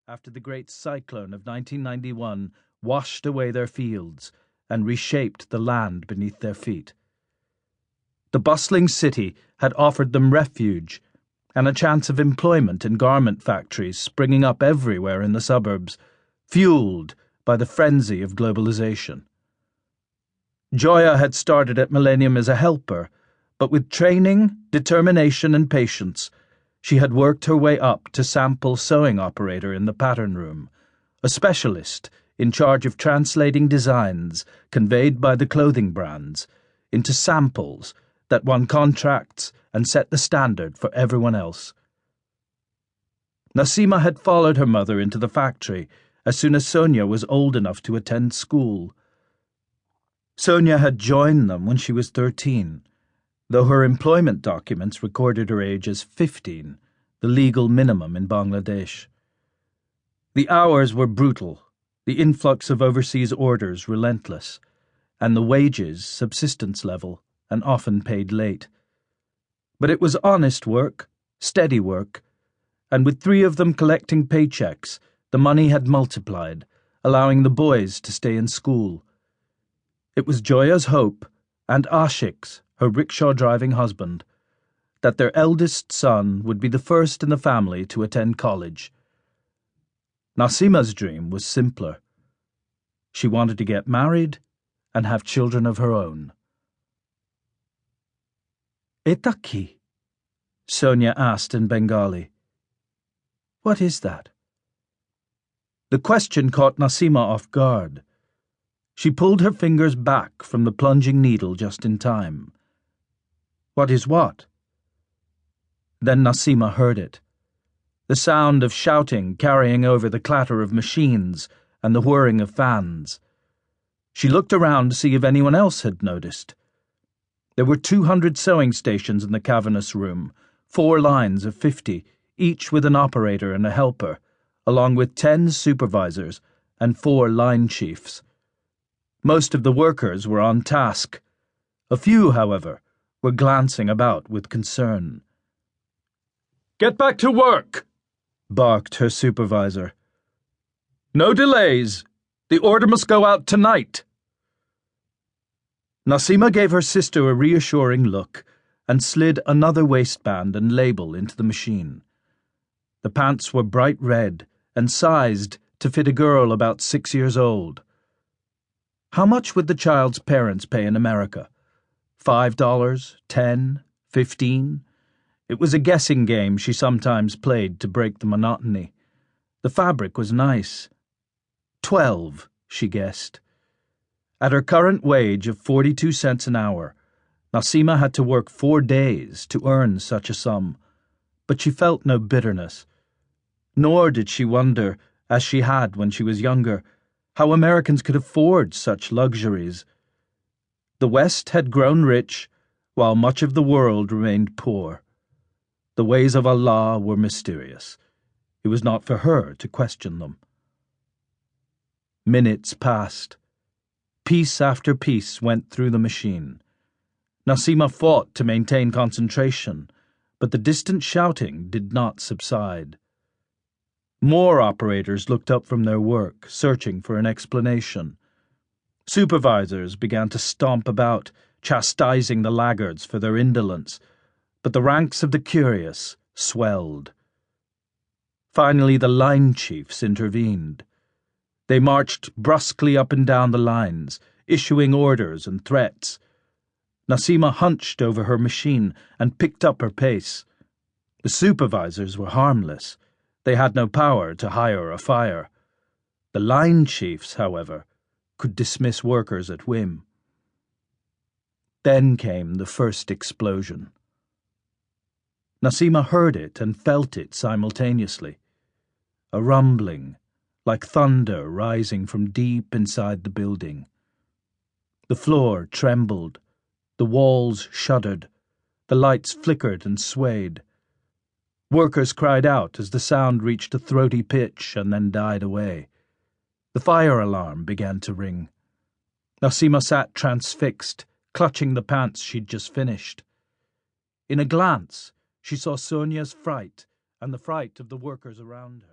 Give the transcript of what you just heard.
after the great cyclone of 1991 washed away their fields and reshaped the land beneath their feet. The bustling city had offered them refuge and a chance of employment in garment factories springing up everywhere in the suburbs, fueled by the frenzy of globalization. Joya had started at Millennium as a helper, but with training, determination, and patience, she had worked her way up to sample sewing operator in the pattern room, a specialist in charge of translating designs conveyed by the clothing brands into samples that won contracts and set the standard for everyone else. Nassima had followed her mother into the factory as soon as Sonia was old enough to attend school. Sonia had joined them when she was 13, though her employment documents recorded her age as 15, the legal minimum in Bangladesh. The hours were brutal, the influx of overseas orders relentless, and the wages subsistence level and often paid late. But it was honest work, steady work, and with 3 of them collecting paychecks, the money had multiplied, allowing the boys to stay in school. It was Joya's hope, and Ashik's, her rickshaw-driving husband, that their eldest son would be the first in the family to attend college. Nassima's dream was simpler. She wanted to get married and have children of her own. "Eta ki?" Sonia asked in Bengali. "What is that?" The question caught Nassima off guard. She pulled her fingers back from the plunging needle just in time. "What is what?" Then Nassima heard it. The sound of shouting carrying over the clatter of machines and the whirring of fans. She looked around to see if anyone else had noticed. There were 200 sewing stations in the cavernous room, 4 lines of 50, each with an operator and a helper, along with 10 supervisors and 4 line chiefs. Most of the workers were on task. A few, however, were glancing about with concern. "Get back to work," barked her supervisor. "No delays. The order must go out tonight." Nassima gave her sister a reassuring look and slid another waistband and label into the machine. The pants were bright red and sized to fit a girl about 6 years old. How much would the child's parents pay in America? $5, $10, $15? It was a guessing game she sometimes played to break the monotony. The fabric was nice. 12, she guessed. At her current wage of 42 cents an hour, Nassima had to work 4 days to earn such a sum, but she felt no bitterness. Nor did she wonder, as she had when she was younger, how Americans could afford such luxuries. The West had grown rich, while much of the world remained poor. The ways of Allah were mysterious. It was not for her to question them. Minutes passed. Piece after piece went through the machine. Nassima fought to maintain concentration, but the distant shouting did not subside. More operators looked up from their work, searching for an explanation. Supervisors began to stomp about, chastising the laggards for their indolence, but the ranks of the curious swelled. Finally, the line chiefs intervened. They marched brusquely up and down the lines, issuing orders and threats. Nassima hunched over her machine and picked up her pace. The supervisors were harmless. They had no power to hire or fire. The line chiefs, however, could dismiss workers at whim. Then came the first explosion. Nassima heard it and felt it simultaneously. A rumbling, like thunder rising from deep inside the building. The floor trembled, the walls shuddered, the lights flickered and swayed. Workers cried out as the sound reached a throaty pitch and then died away. The fire alarm began to ring. Nassima sat transfixed, clutching the pants she'd just finished. In a glance, she saw Sonia's fright and the fright of the workers around her.